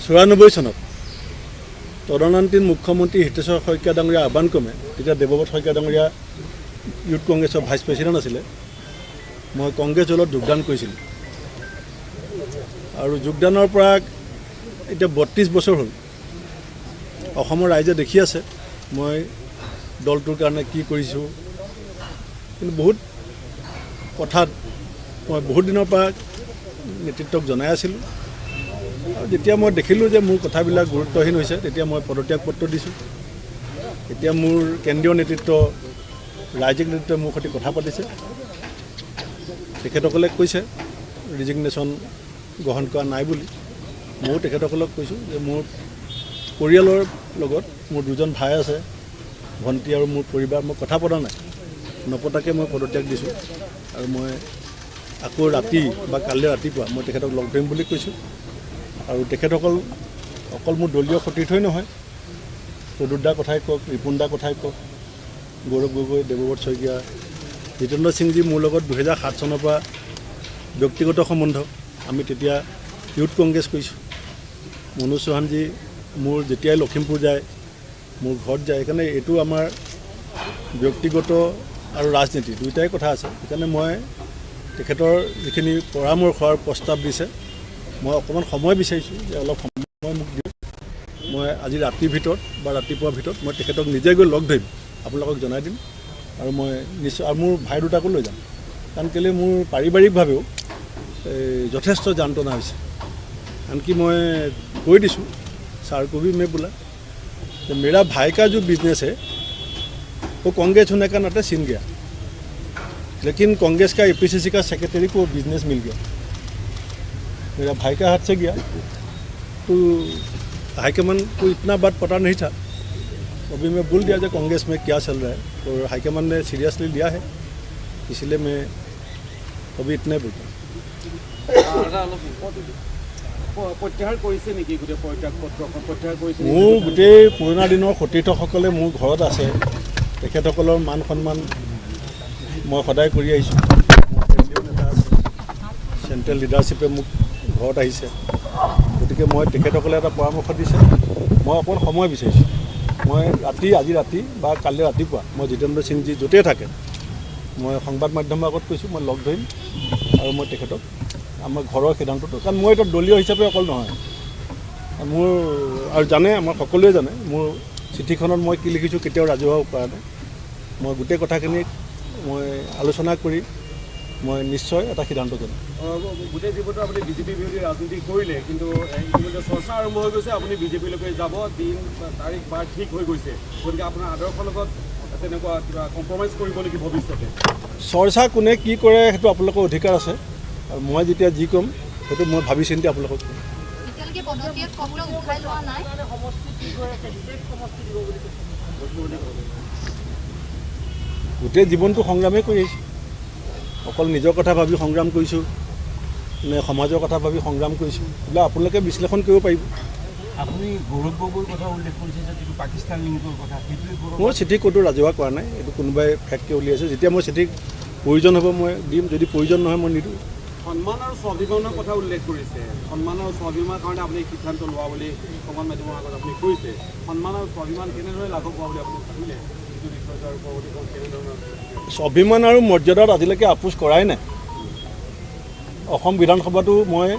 94 চনত তদানীন্তন মুখ্যমন্ত্ৰী হিতেশ্বৰ শইকীয়া ডাঙৰীয়া আহ্বানক্ৰমে তেতিয়া দেৱব্ৰত শইকীয়া ডাঙৰীয়া ইউথ কংগ্ৰেছৰ ভাইচ প্ৰেছিডেণ্ট আছিলে মই কংগ্ৰেছ দলত যোগদান কৰিছিলোঁ আৰু যোগদানৰ পৰা এতিয়া 32 বছৰ হ'ল অসমৰ ৰাইজে দেখি আছে মই দলটোৰ কাৰণে কি কৰিছোঁ কিন্তু বহুত কথাত মই বহুত দিনৰ পৰা নেতৃত্বক জনাই আছিলোঁ আৰু যেতিয়া মই দেখিলোঁ যে মোৰ কথাবিলাক গুৰুত্বহীন হৈছে তেতিয়া মই পদত্যাগ পত্ৰ দিছোঁ এতিয়া মোৰ কেন্দ্ৰীয় নেতৃত্ব ৰাজ্যিক নেতৃত্বই মোৰ সৈতে কথা পাতিছে তেখেতসকলে কৈছে ৰিজিগনেশ্যন গ্ৰহণ কৰা নাই বুলি ময়ো তেখেতসকলক কৈছোঁ যে মোৰ পৰিয়ালৰ লগত মোৰ দুজন ভাই আছে ভণ্টি আৰু মোৰ পৰিবাৰ মই কথা পতা নাই নপতাকৈ মই পদত্যাগ দিছোঁ আৰু মই আকৌ ৰাতি বা কালি ৰাতিপুৱা মই তেখেতক লগ ধৰিম বুলি কৈছোঁ আৰু তেখেতসকল অকল মোৰ দলীয় সতীৰ্থই নহয় প্ৰদ্যুৎদাৰ কথাই কওক ৰিপুণদাৰ কথাই কওক গৌৰৱ গগৈ দেৱব্ৰত শইকীয়া জিতেন্দ্ৰ সিংজী মোৰ লগত 2007 চনৰ পৰা ব্যক্তিগত সম্বন্ধ আমি তেতিয়া ইউথ কংগ্ৰেছ কৰিছোঁ মনোজ চৌহানজী মোৰ যেতিয়াই লখিমপুৰ যায় মোৰ ঘৰত যায় সেইকাৰণে এইটো আমাৰ ব্যক্তিগত আৰু ৰাজনীতি দুয়োটাই কথা আছে সেইকাৰণে মই তেখেতৰ যিখিনি পৰামৰ্শ আৰু প্ৰস্তাৱ দিছে মই অকণমান সময় বিচাৰিছোঁ যে অলপ সময় মোক দিয়ক মই আজি ৰাতিৰ ভিতৰত বা ৰাতিপুৱাৰ ভিতৰত মই তেখেতক নিজে গৈ লগ ধৰিম আপোনালোকক জনাই দিম আৰু মই নিশ্চয় আৰু মোৰ ভাই দুটাকো লৈ যাম কাৰণ কেলৈ মোৰ পাৰিবাৰিকভাৱেও যথেষ্ট যান্ত্ৰণা হৈছে আনকি মই কৈ দিছোঁ सर को भी मैं बोला कि मेरा भाई का जो बिजनेस है वो कांग्रेस होने का नाते छिन गया लेकिन कांग्रेस का एपीसीसी का सेक्रेटरी को बिजनेस मिल गया मेरा भाई का हाथ से गया तो हाईकमान को इतना बात पता नहीं था अभी मैं बोल दिया जो कांग्रेस में क्या चल रहा है और हाईकमान ने सीरियसली लिया है इसलिए मैं अभी इतने बोलता हूँ মোৰ গোটেই পুৰণা দিনৰ সতীৰ্থসকলে মোৰ ঘৰত আছে তেখেতসকলৰ মান সন্মান মই সদায় কৰি আহিছোঁ চেণ্ট্ৰেল লিডাৰশ্বিপে মোক ঘৰত আহিছে গতিকে মই তেখেতসকলে এটা পৰামৰ্শ দিছে মই অকণ সময় বিচাৰিছোঁ মই আজি ৰাতি বা কালি ৰাতিপুৱা মই জিতেন্দ্ৰ সিংজী য'তেই থাকে মই সংবাদ মাধ্যমৰ আগত কৈছোঁ মই লগ ধৰিম আৰু মই তেখেতক আমাৰ ঘৰৰ সিদ্ধান্তটো কাৰণ মই এটা দলীয় হিচাপে অকল নহয় মোৰ আৰু জানে আমাৰ সকলোৱে জানে মোৰ চিঠিখনত মই কি লিখিছোঁ কেতিয়াও ৰাজহুৱা কৰা নাই মই গোটেই কথাখিনি মই আলোচনা কৰি মই নিশ্চয় এটা সিদ্ধান্ত ল'ম গোটেই জীৱনটো আপুনি বিজেপি বিৰোধী ৰাজনীতি কৰিলে কিন্তু ইতিমধ্যে চৰ্চা আৰম্ভ হৈ গৈছে আপুনি বিজেপিলৈকে যাব দিন তাৰিখ বাৰ ঠিক হৈ গৈছে গতিকে আপোনাৰ আদৰ্শৰ লগত তেনেকুৱা কিবা কম্প্ৰমাইজ কৰিব নেকি ভৱিষ্যতে চৰ্চা কোনে কি কৰে সেইটো আপোনালোকৰ অধিকাৰ আছে আৰু মই যেতিয়া যি ক'ম সেইটো মই ভাবি চিন্তি আপোনালোকক ক'ম গোটেই জীৱনটো সংগ্ৰামেই কৰি আহিছোঁ অকল নিজৰ কথা ভাবি সংগ্ৰাম কৰিছোঁ নে সমাজৰ কথা ভাবি সংগ্ৰাম কৰিছোঁ এইবিলাক আপোনালোকে বিশ্লেষণ কৰিব পাৰিব আপুনি গৌৰৱ গগৈৰ কথা উল্লেখ কৰিছে যে যিটো পাকিস্তান লিংকৰ কথা মই চিঠি ক'তো ৰাজহুৱা কৰা নাই এইটো কোনোবাই ফেককৈ উলিয়াইছে যেতিয়া মই চিঠি প্ৰয়োজন হ'ব মই দিম যদি প্ৰয়োজন নহয় মই নিদিওঁ সন্মান আৰু স্বাভিমানৰ কথা উল্লেখ কৰিছে সন্মান আৰু স্বাভিমানৰ কাৰণে আপুনি সিদ্ধান্ত লোৱা বুলি সংবাদ মাধ্যমৰ আগত আপুনি কৈছে সন্মান আৰু স্বাভিমান কেনেদৰে লাঘৱ হোৱা বুলি আপুনি ভাবিলে স্বাভিমান আৰু মৰ্যাদাত আজিলৈকে আপোচ কৰাই নাই অসম বিধানসভাতো মই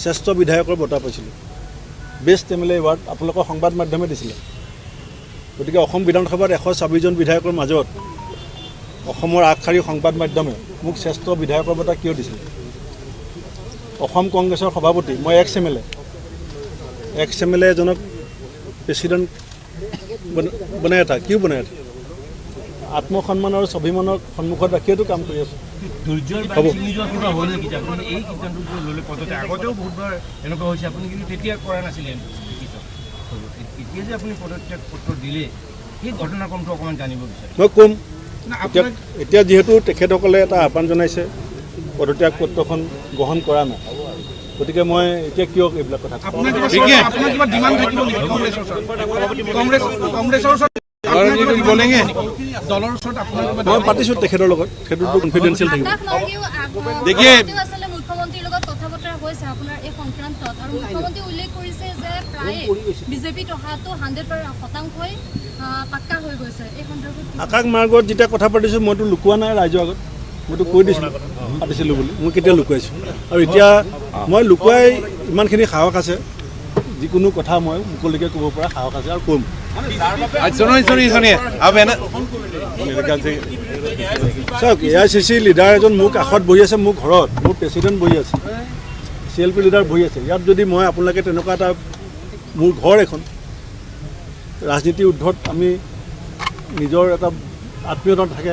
শ্ৰেষ্ঠ বিধায়কৰ বঁটা পাইছিলোঁ বেষ্ট MLA এৱাৰ্ড আপোনালোকৰ সংবাদ মাধ্যমে দিছিলে গতিকে অসম বিধানসভাত 126জন বিধায়কৰ মাজত অসমৰ আগশাৰী সংবাদ মাধ্যমে মোক শ্ৰেষ্ঠ বিধায়কৰ বঁটা কিয় দিছিলে অসম কংগ্ৰেছৰ সভাপতি মই এক্স MLA এজনক প্ৰেছিডেণ্ট বনাই এটা কিয় বনাই এটা আত্মসন্মান আৰু স্বাভিমানৰ সন্মুখত ৰাখিয়েতো কাম কৰি আছোঁ মই ক'ম এতিয়া যিহেতু তেখেতসকলে এটা আহ্বান জনাইছে পদত্যাগ পত্ৰখন গ্ৰহণ কৰা নাই গতিকে মই এতিয়া কিয় এইবিলাক কথা মই পাতিছোঁ তেখেতৰ লগত সেইটোতো কনফিডেঞ্চিয়েল থাকিব দেখিয়ে মুখ্যমন্ত্ৰীৰ লগত কথা বতৰা হৈছে আপোনাৰ এই সংক্ৰান্তত আৰু মুখ্যমন্ত্ৰী উল্লেখ কৰিছে যে প্ৰায় বিজেপিত অহাটো 100% পাক্কা হৈ গৈছে এই সন্দৰ্ভত আকাশ মাৰ্গত যেতিয়া কথা পাতিছোঁ মইতো লুকোৱা নাই ৰাইজৰ আগত মইতো কৈ দিছিলোঁ পাতিছিলোঁ বুলি মই কেতিয়া লুকুৱাইছোঁ আৰু এতিয়া মই লুকুৱাই ইমানখিনি সাহস আছে যিকোনো কথা মই মুকলিকৈ ক'ব পৰা সাহস আছে আৰু ক'ম চাওক AICC লিডাৰ এজন মোৰ কাষত বহি আছে মোৰ ঘৰত মোৰ প্ৰেচিডেণ্ট বহি আছে CLP লিডাৰ বহি আছে ইয়াত যদি মই আপোনালোকে তেনেকুৱা এটা মোৰ ঘৰ এখন ৰাজনীতি ঊৰ্ধত আমি নিজৰ এটা আত্মীয়তা থাকে